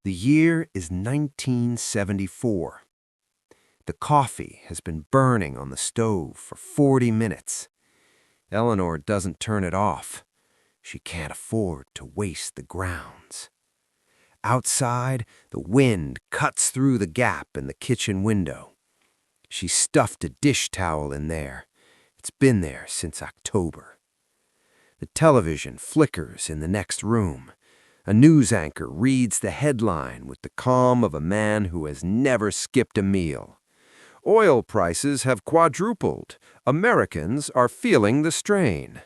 The year is 1974. The coffee has been burning on the stove for 40 minutes. Eleanor doesn't turn it off. She can't afford to waste the grounds. Outside, the wind cuts through the gap in the kitchen window. She stuffed a dish towel in there. It's been there since October. The television flickers in the next room. A news anchor reads the headline with the calm of a man who has never skipped a meal. Oil prices have quadrupled. Americans are feeling the strain.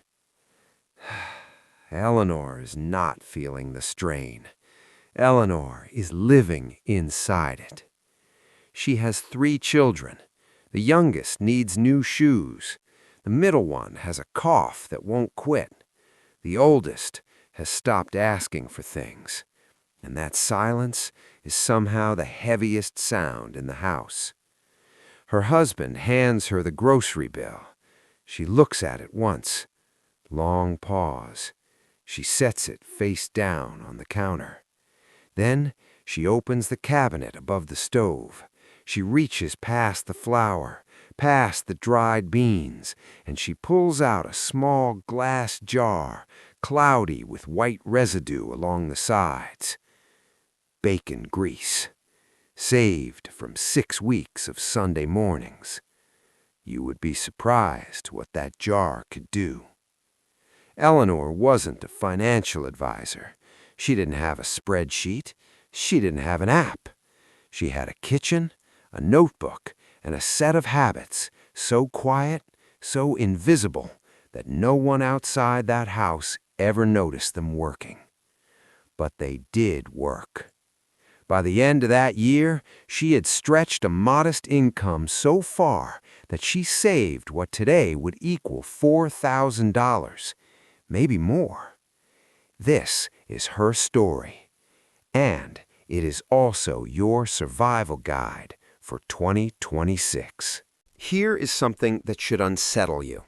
Eleanor is not feeling the strain. Eleanor is living inside it. She has 3 children. The youngest needs new shoes. The middle one has a cough that won't quit. The oldest has stopped asking for things. And that silence is somehow the heaviest sound in the house. Her husband hands her the grocery bill. She looks at it once. Long pause. She sets it face down on the counter. Then she opens the cabinet above the stove. She reaches past the flour, past the dried beans, and she pulls out a small glass jar, cloudy with white residue along the sides. Bacon grease, saved from 6 weeks of Sunday mornings. You would be surprised what that jar could do. Eleanor wasn't a financial advisor. She didn't have a spreadsheet. She didn't have an app. She had a kitchen, a notebook, and a set of habits so quiet, so invisible, that no one outside that house ever noticed them working. But they did work. By the end of that year, she had stretched a modest income so far that she saved what today would equal $4,000, maybe more. This is her story, and it is also your survival guide for 2026. Here is something that should unsettle you.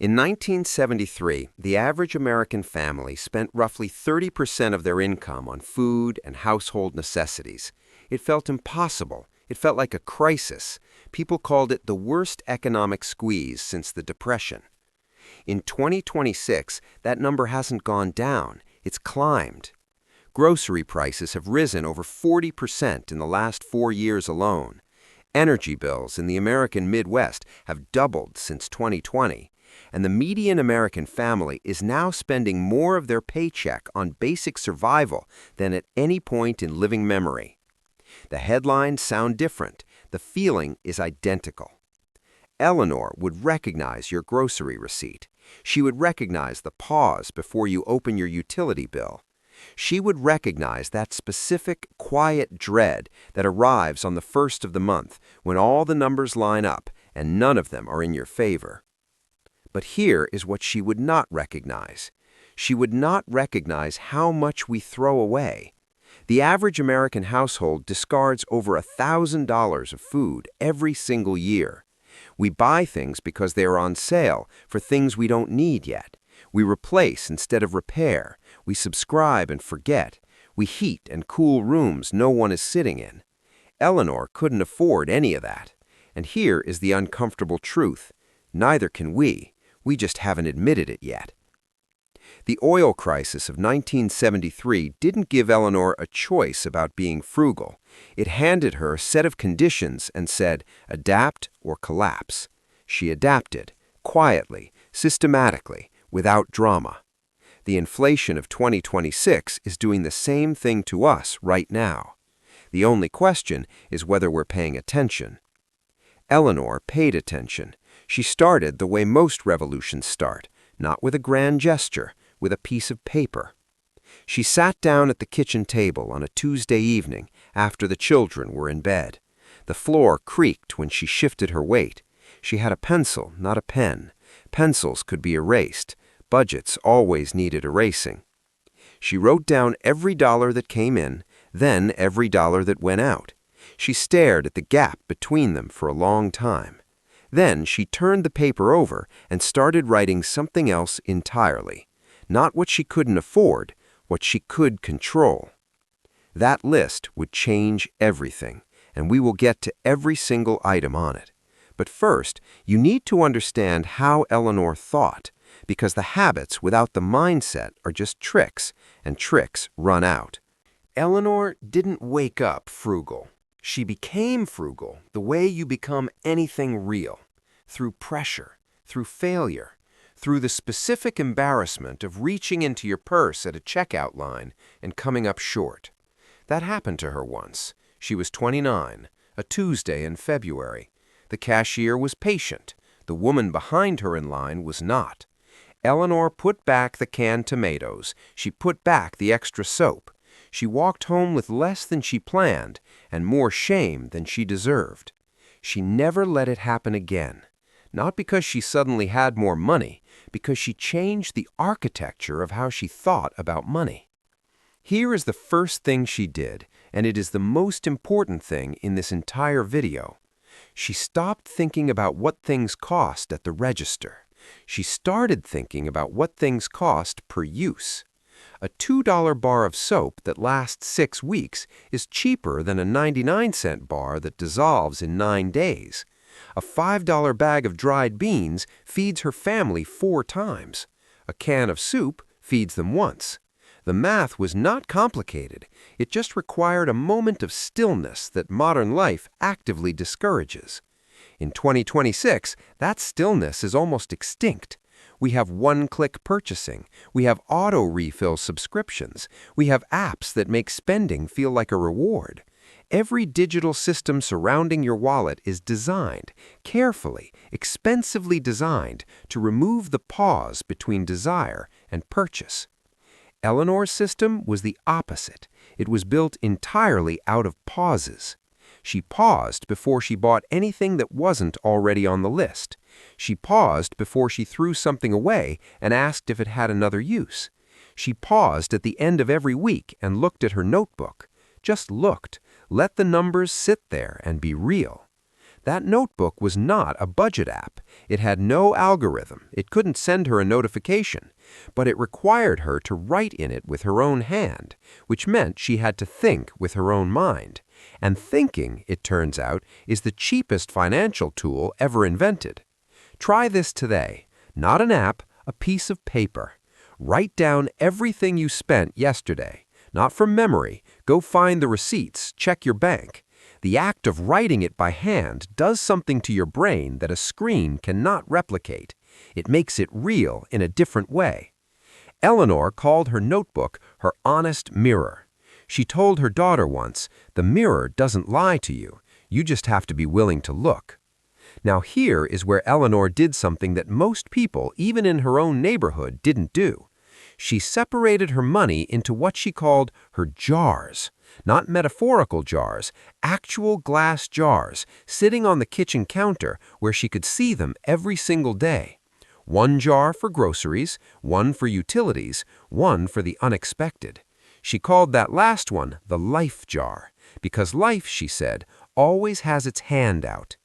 In 1973, the average American family spent roughly 30% of their income on food and household necessities. It felt impossible. It felt like a crisis. People called it the worst economic squeeze since the Depression. In 2026, that number hasn't gone down. It's climbed. Grocery prices have risen over 40% in the last 4 years alone. Energy bills in the American Midwest have doubled since 2020. And the median American family is now spending more of their paycheck on basic survival than at any point in living memory. The headlines sound different. The feeling is identical. Eleanor would recognize your grocery receipt. She would recognize the pause before you open your utility bill. She would recognize that specific, quiet dread that arrives on the first of the month when all the numbers line up and none of them are in your favor. But here is what she would not recognize. She would not recognize how much we throw away. The average American household discards over $1,000 of food every single year. We buy things because they are on sale for things we don't need yet. We replace instead of repair. We subscribe and forget. We heat and cool rooms no one is sitting in. Eleanor couldn't afford any of that. And here is the uncomfortable truth. Neither can we. We just haven't admitted it yet. The oil crisis of 1973 didn't give Eleanor a choice about being frugal. It handed her a set of conditions and said, adapt or collapse. She adapted, quietly, systematically, without drama. The inflation of 2026 is doing the same thing to us right now. The only question is whether we're paying attention. Eleanor paid attention. She started the way most revolutions start, not with a grand gesture, with a piece of paper. She sat down at the kitchen table on a Tuesday evening after the children were in bed. The floor creaked when she shifted her weight. She had a pencil, not a pen. Pencils could be erased. Budgets always needed erasing. She wrote down every dollar that came in, then every dollar that went out. She stared at the gap between them for a long time. Then she turned the paper over and started writing something else entirely. Not what she couldn't afford, what she could control. That list would change everything, and we will get to every single item on it. But first, you need to understand how Eleanor thought, because the habits without the mindset are just tricks, and tricks run out. Eleanor didn't wake up frugal. She became frugal the way you become anything real, through pressure, through failure, through the specific embarrassment of reaching into your purse at a checkout line and coming up short. That happened to her once. She was 29, a Tuesday in February. The cashier was patient. The woman behind her in line was not. Eleanor put back the canned tomatoes. She put back the extra soap. She walked home with less than she planned and more shame than she deserved. She never let it happen again. Not because she suddenly had more money, because she changed the architecture of how she thought about money. Here is the first thing she did, and it is the most important thing in this entire video. She stopped thinking about what things cost at the register. She started thinking about what things cost per use. A $2 bar of soap that lasts 6 weeks is cheaper than a 99-cent bar that dissolves in 9 days. A $5 bag of dried beans feeds her family 4 times. A can of soup feeds them once. The math was not complicated. It just required a moment of stillness that modern life actively discourages. In 2026, that stillness is almost extinct. We have one-click purchasing. We have auto-refill subscriptions. We have apps that make spending feel like a reward. Every digital system surrounding your wallet is designed, carefully, expensively designed, to remove the pause between desire and purchase. Eleanor's system was the opposite. It was built entirely out of pauses. She paused before she bought anything that wasn't already on the list. She paused before she threw something away and asked if it had another use. She paused at the end of every week and looked at her notebook. Just looked. Let the numbers sit there and be real. That notebook was not a budget app. It had no algorithm. It couldn't send her a notification. But it required her to write in it with her own hand, which meant she had to think with her own mind. And thinking, it turns out, is the cheapest financial tool ever invented. Try this today. Not an app, a piece of paper. Write down everything you spent yesterday. Not from memory. Go find the receipts, check your bank. The act of writing it by hand does something to your brain that a screen cannot replicate. It makes it real in a different way. Eleanor called her notebook her honest mirror. She told her daughter once, "The mirror doesn't lie to you. You just have to be willing to look." Now here is where Eleanor did something that most people, even in her own neighborhood, didn't do. She separated her money into what she called her jars. Not metaphorical jars, actual glass jars, sitting on the kitchen counter where she could see them every single day. One jar for groceries, one for utilities, one for the unexpected. She called that last one the life jar, because life, she said, always has its hand out.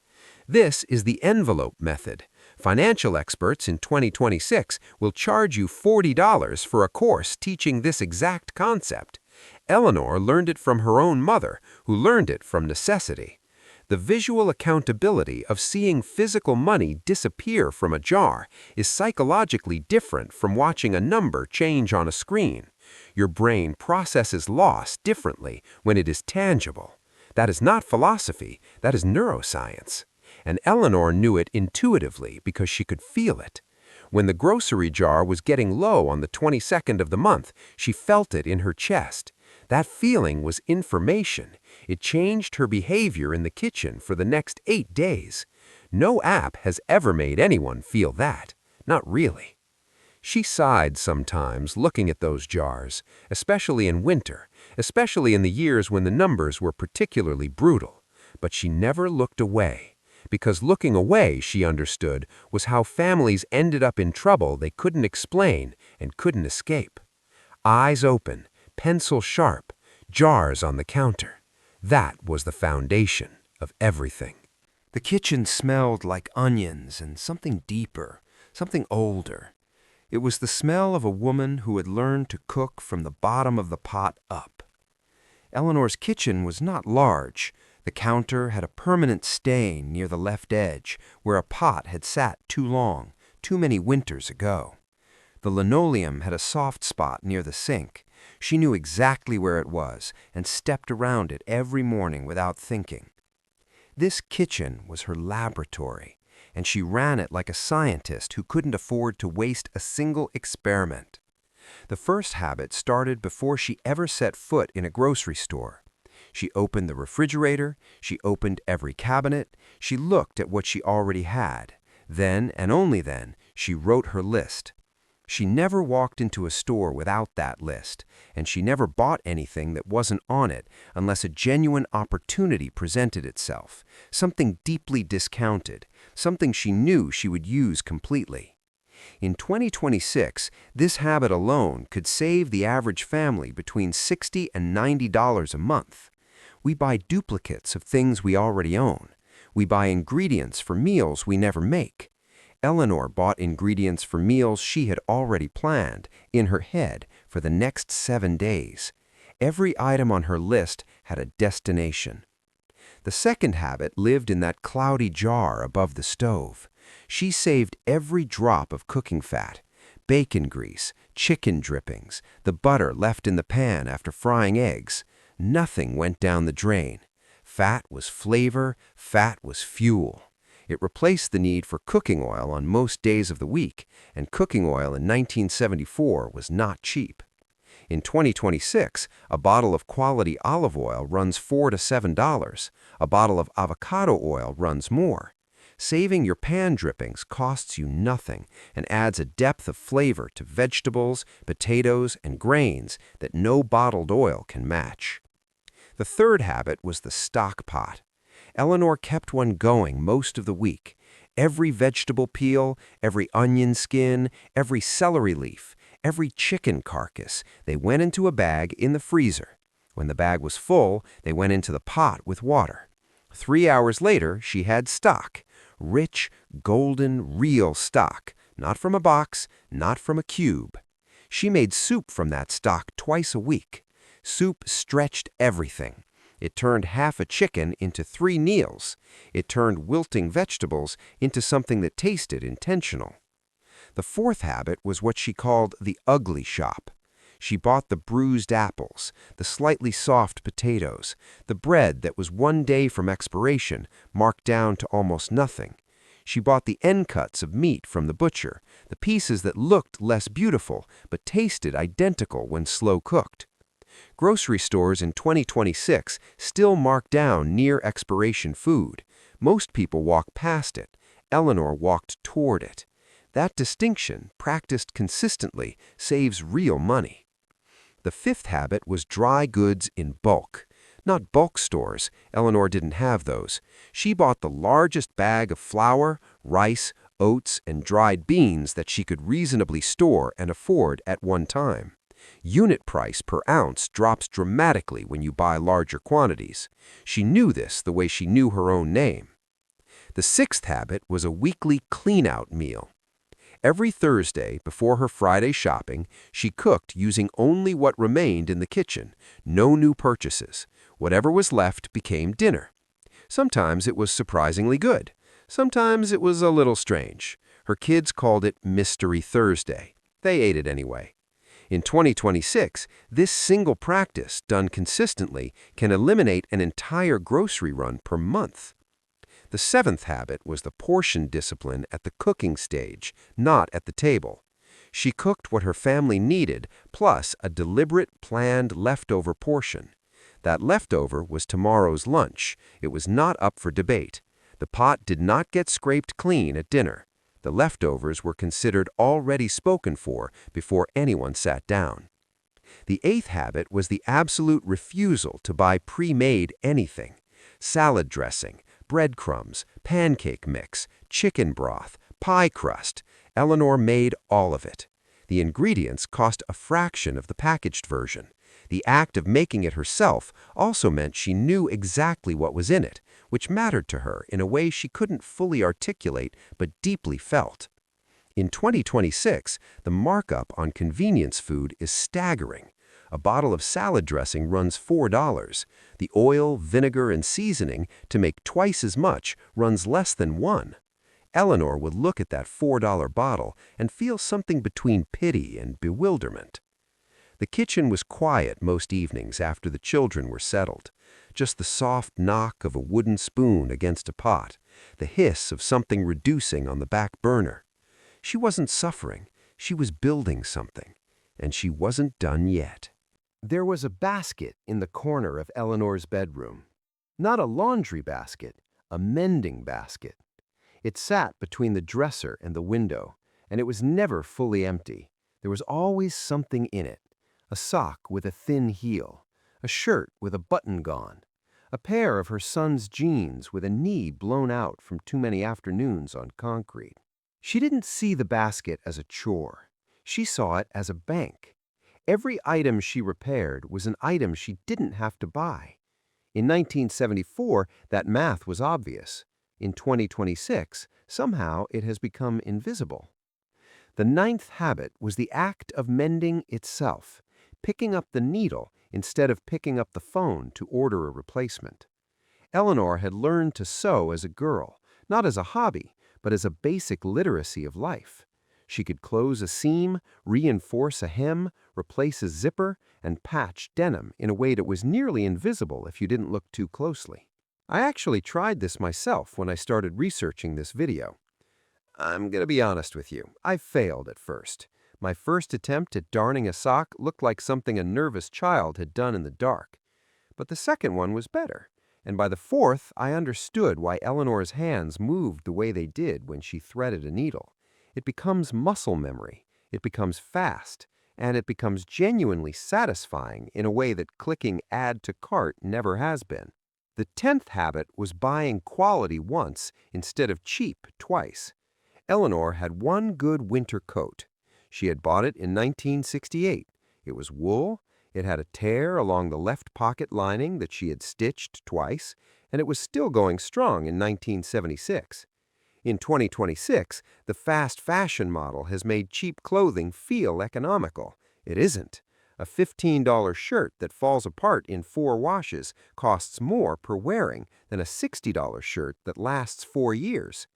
This is the envelope method. Financial experts in 2026 will charge you $40 for a course teaching this exact concept. Eleanor learned it from her own mother, who learned it from necessity. The visual accountability of seeing physical money disappear from a jar is psychologically different from watching a number change on a screen. Your brain processes loss differently when it is tangible. That is not philosophy, that is neuroscience. And Eleanor knew it intuitively because she could feel it. When the grocery jar was getting low on the 22nd of the month, she felt it in her chest. That feeling was information. It changed her behavior in the kitchen for the next 8 days. No app has ever made anyone feel that. Not really. She sighed sometimes looking at those jars, especially in winter, especially in the years when the numbers were particularly brutal. But she never looked away. Because looking away, she understood, was how families ended up in trouble they couldn't explain and couldn't escape. Eyes open, pencil sharp, jars on the counter. That was the foundation of everything. The kitchen smelled like onions and something deeper, something older. It was the smell of a woman who had learned to cook from the bottom of the pot up. Eleanor's kitchen was not large. The counter had a permanent stain near the left edge where a pot had sat too long, too many winters ago. The linoleum had a soft spot near the sink. She knew exactly where it was and stepped around it every morning without thinking. This kitchen was her laboratory, and she ran it like a scientist who couldn't afford to waste a single experiment. The first habit started before she ever set foot in a grocery store. She opened the refrigerator, she opened every cabinet, she looked at what she already had. Then, and only then, she wrote her list. She never walked into a store without that list, and she never bought anything that wasn't on it unless a genuine opportunity presented itself, something deeply discounted, something she knew she would use completely. In 2026, this habit alone could save the average family between $60 and $90 a month. We buy duplicates of things we already own. We buy ingredients for meals we never make. Eleanor bought ingredients for meals she had already planned, in her head, for the next 7 days. Every item on her list had a destination. The second habit lived in that cloudy jar above the stove. She saved every drop of cooking fat, bacon grease, chicken drippings, the butter left in the pan after frying eggs. Nothing went down the drain. Fat was flavor, fat was fuel. It replaced the need for cooking oil on most days of the week, and cooking oil in 1974 was not cheap. In 2026, a bottle of quality olive oil runs $4 to $7. A bottle of avocado oil runs more. Saving your pan drippings costs you nothing and adds a depth of flavor to vegetables, potatoes, and grains that no bottled oil can match. The third habit was the stock pot. Eleanor kept one going most of the week. Every vegetable peel, every onion skin, every celery leaf, every chicken carcass, they went into a bag in the freezer. When the bag was full, they went into the pot with water. 3 hours later, she had stock. Rich, golden, real stock. Not from a box, not from a cube. She made soup from that stock twice a week. Soup stretched everything. It turned half a chicken into 3 meals. It turned wilting vegetables into something that tasted intentional. The fourth habit was what she called the ugly shop. She bought the bruised apples, the slightly soft potatoes, the bread that was 1 day from expiration, marked down to almost nothing. She bought the end cuts of meat from the butcher, the pieces that looked less beautiful but tasted identical when slow cooked. Grocery stores in 2026 still mark down near expiration food. Most people walk past it. Eleanor walked toward it. That distinction, practiced consistently, saves real money. The fifth habit was dry goods in bulk. Not bulk stores. Eleanor didn't have those. She bought the largest bag of flour, rice, oats, and dried beans that she could reasonably store and afford at one time. Unit price per ounce drops dramatically when you buy larger quantities. She knew this the way she knew her own name. The sixth habit was a weekly clean-out meal. Every Thursday, before her Friday shopping, she cooked using only what remained in the kitchen, no new purchases. Whatever was left became dinner. Sometimes it was surprisingly good. Sometimes it was a little strange. Her kids called it Mystery Thursday. They ate it anyway. In 2026, this single practice, done consistently, can eliminate an entire grocery run per month. The seventh habit was the portion discipline at the cooking stage, not at the table. She cooked what her family needed, plus a deliberate, planned leftover portion. That leftover was tomorrow's lunch. It was not up for debate. The pot did not get scraped clean at dinner. The leftovers were considered already spoken for before anyone sat down. The eighth habit was the absolute refusal to buy pre-made anything. Salad dressing, breadcrumbs, pancake mix, chicken broth, pie crust. Eleanor made all of it. The ingredients cost a fraction of the packaged version. The act of making it herself also meant she knew exactly what was in it, which mattered to her in a way she couldn't fully articulate but deeply felt. In 2026, the markup on convenience food is staggering. A bottle of salad dressing runs $4. The oil, vinegar, and seasoning to make twice as much runs less than $1. Eleanor would look at that $4 bottle and feel something between pity and bewilderment. The kitchen was quiet most evenings after the children were settled. Just the soft knock of a wooden spoon against a pot, the hiss of something reducing on the back burner. She wasn't suffering, she was building something, and she wasn't done yet. There was a basket in the corner of Eleanor's bedroom. Not a laundry basket, a mending basket. It sat between the dresser and the window, and it was never fully empty. There was always something in it. A sock with a thin heel, a shirt with a button gone, a pair of her son's jeans with a knee blown out from too many afternoons on concrete. She didn't see the basket as a chore. She saw it as a bank. Every item she repaired was an item she didn't have to buy. In 1974, that math was obvious. In 2026, somehow it has become invisible. The ninth habit was the act of mending itself, picking up the needle instead of picking up the phone to order a replacement. Eleanor had learned to sew as a girl, not as a hobby, but as a basic literacy of life. She could close a seam, reinforce a hem, replace a zipper, and patch denim in a way that was nearly invisible if you didn't look too closely. I actually tried this myself when I started researching this video. I'm gonna be honest with you, I failed at first. My first attempt at darning a sock looked like something a nervous child had done in the dark. But the second one was better, and by the fourth, I understood why Eleanor's hands moved the way they did when she threaded a needle. It becomes muscle memory, it becomes fast, and it becomes genuinely satisfying in a way that clicking add to cart never has been. The 10th habit was buying quality once instead of cheap twice. Eleanor had one good winter coat. She had bought it in 1968. It was wool, it had a tear along the left pocket lining that she had stitched twice, and it was still going strong in 1976. In 2026, the fast fashion model has made cheap clothing feel economical. It isn't. A $15 shirt that falls apart in 4 washes costs more per wearing than a $60 shirt that lasts 4 years.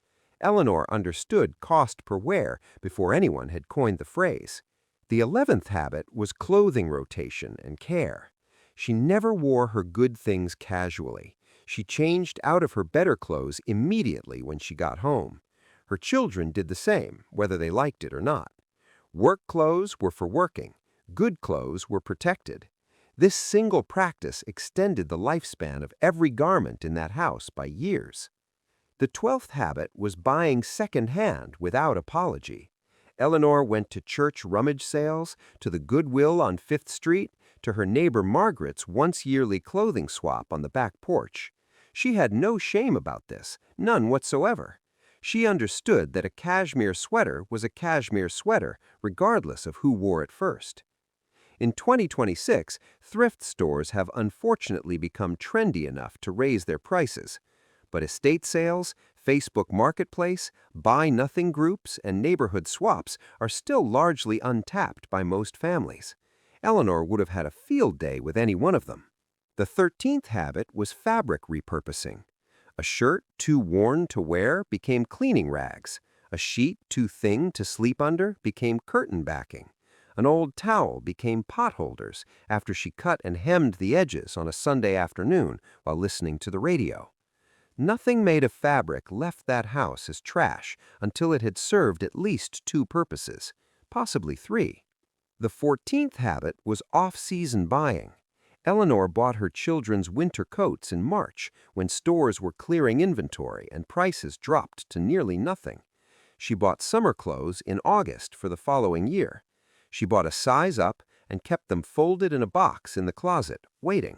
Eleanor understood cost per wear before anyone had coined the phrase. The 11th habit was clothing rotation and care. She never wore her good things casually. She changed out of her better clothes immediately when she got home. Her children did the same, whether they liked it or not. Work clothes were for working. Good clothes were protected. This single practice extended the lifespan of every garment in that house by years. The 12th habit was buying second-hand without apology. Eleanor went to church rummage sales, to the Goodwill on 5th Street, to her neighbor Margaret's once-yearly clothing swap on the back porch. She had no shame about this, none whatsoever. She understood that a cashmere sweater was a cashmere sweater, regardless of who wore it first. In 2026, thrift stores have unfortunately become trendy enough to raise their prices. But estate sales, Facebook Marketplace, buy-nothing groups, and neighborhood swaps are still largely untapped by most families. Eleanor would have had a field day with any one of them. The 13th habit was fabric repurposing. A shirt too worn to wear became cleaning rags. A sheet too thin to sleep under became curtain backing. An old towel became potholders after she cut and hemmed the edges on a Sunday afternoon while listening to the radio. Nothing made of fabric left that house as trash until it had served at least 2 purposes, possibly 3. The 14th habit was off-season buying. Eleanor bought her children's winter coats in March when stores were clearing inventory and prices dropped to nearly nothing. She bought summer clothes in August for the following year. She bought a size up and kept them folded in a box in the closet, waiting.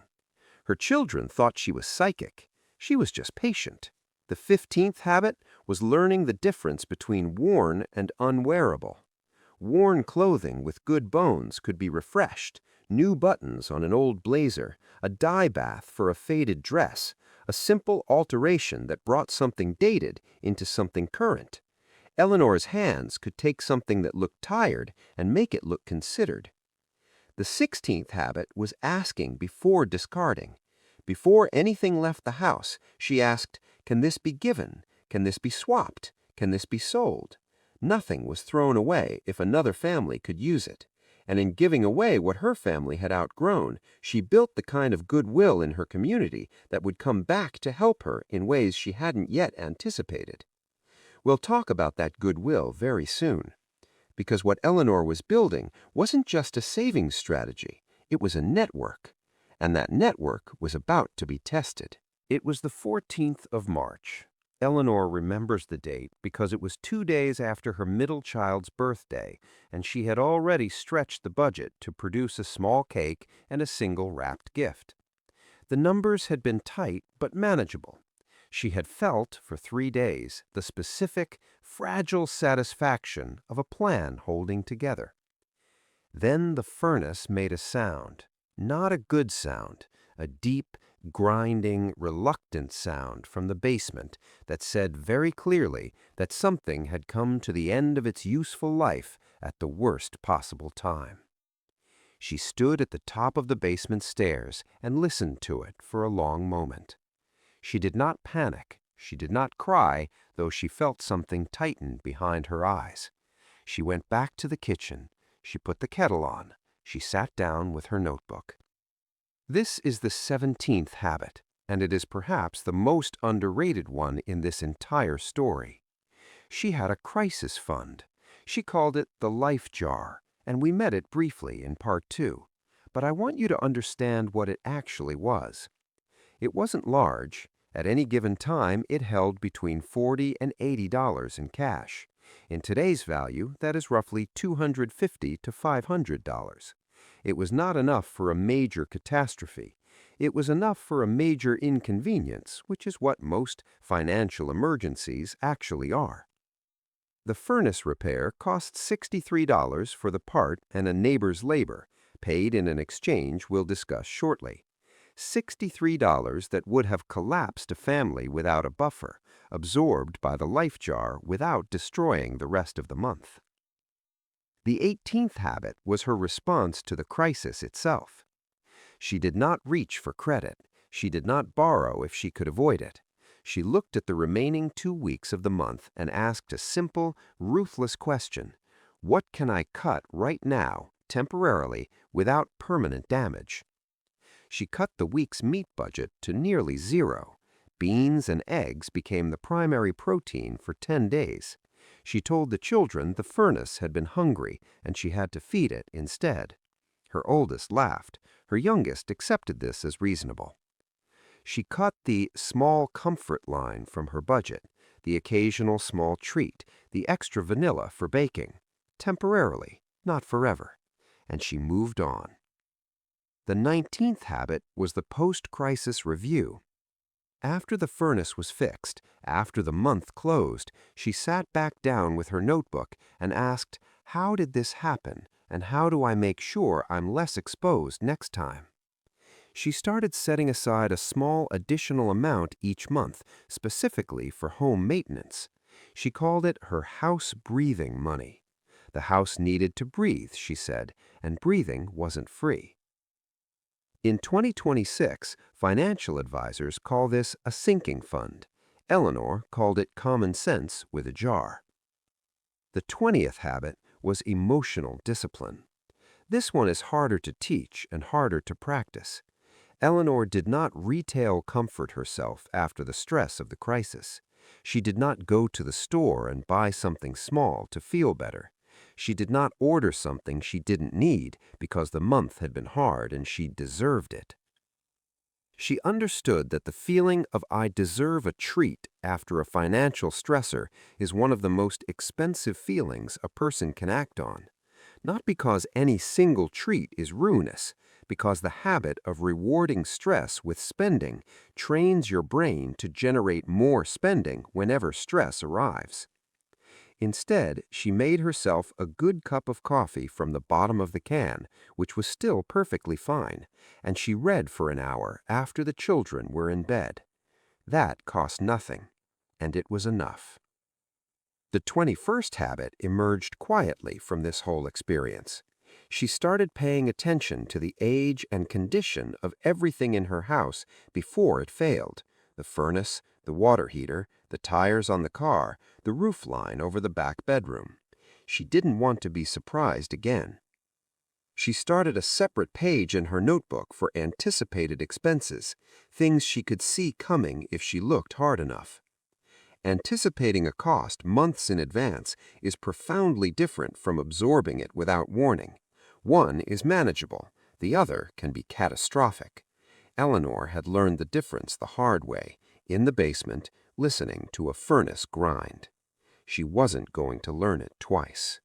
Her children thought she was psychic. She was just patient. The 15th habit was learning the difference between worn and unwearable. Worn clothing with good bones could be refreshed, new buttons on an old blazer, a dye bath for a faded dress, a simple alteration that brought something dated into something current. Eleanor's hands could take something that looked tired and make it look considered. The 16th habit was asking before discarding. Before anything left the house, she asked, "Can this be given? Can this be swapped? Can this be sold?" Nothing was thrown away if another family could use it. And in giving away what her family had outgrown, she built the kind of goodwill in her community that would come back to help her in ways she hadn't yet anticipated. We'll talk about that goodwill very soon, because what Eleanor was building wasn't just a savings strategy, it was a network, and that network was about to be tested. It was the 14th of March. Eleanor remembers the date because it was 2 days after her middle child's birthday, and she had already stretched the budget to produce a small cake and a single wrapped gift. The numbers had been tight but manageable. She had felt, for 3 days, the specific, fragile satisfaction of a plan holding together. Then the furnace made a sound, not a good sound, a deep, grinding, reluctant sound from the basement that said very clearly that something had come to the end of its useful life at the worst possible time. She stood at the top of the basement stairs and listened to it for a long moment. She did not panic. She did not cry, though she felt something tighten behind her eyes. She went back to the kitchen. She put the kettle on. She sat down with her notebook. This is the 17th habit, and it is perhaps the most underrated one in this entire story. She had a crisis fund. She called it the life jar, and we met it briefly in part 2. But I want you to understand what it actually was. It wasn't large. At any given time, it held between $40 and $80 in cash. In today's value, that is roughly $250 to $500. It was not enough for a major catastrophe. It was enough for a major inconvenience, which is what most financial emergencies actually are. The furnace repair cost $63 for the part and a neighbor's labor, paid in an exchange we'll discuss shortly. $63 that would have collapsed a family without a buffer, absorbed by the life jar without destroying the rest of the month. The 18th habit was her response to the crisis itself. She did not reach for credit. She did not borrow if she could avoid it. She looked at the remaining 2 weeks of the month and asked a simple, ruthless question. What can I cut right now, temporarily, without permanent damage? She cut the week's meat budget to nearly zero. Beans and eggs became the primary protein for 10 days. She told the children the furnace had been hungry and she had to feed it instead. Her oldest laughed. Her youngest accepted this as reasonable. She cut the small comfort line from her budget, the occasional small treat, the extra vanilla for baking. Temporarily, not forever. And she moved on. The 19th habit was the post-crisis review. After the furnace was fixed, after the month closed, she sat back down with her notebook and asked, how did this happen, and how do I make sure I'm less exposed next time? She started setting aside a small additional amount each month, specifically for home maintenance. She called it her house breathing money. The house needed to breathe, she said, and breathing wasn't free. In 2026, financial advisors call this a sinking fund. Eleanor called it common sense with a jar. The 20th habit was emotional discipline. This one is harder to teach and harder to practice. Eleanor did not retail comfort herself after the stress of the crisis. She did not go to the store and buy something small to feel better. She did not order something she didn't need because the month had been hard and she deserved it. She understood that the feeling of I deserve a treat after a financial stressor is one of the most expensive feelings a person can act on. Not because any single treat is ruinous, because the habit of rewarding stress with spending trains your brain to generate more spending whenever stress arrives. Instead, she made herself a good cup of coffee from the bottom of the can, which was still perfectly fine, and she read for an hour after the children were in bed. That cost nothing, and it was enough. The 21st habit emerged quietly from this whole experience. She started paying attention to the age and condition of everything in her house before it failed: the furnace, the water heater, the tires on the car, the roof line over the back bedroom. She didn't want to be surprised again. She started a separate page in her notebook for anticipated expenses, things she could see coming if she looked hard enough. Anticipating a cost months in advance is profoundly different from absorbing it without warning. One is manageable, the other can be catastrophic. Eleanor had learned the difference the hard way, in the basement, listening to a furnace grind. She wasn't going to learn it twice.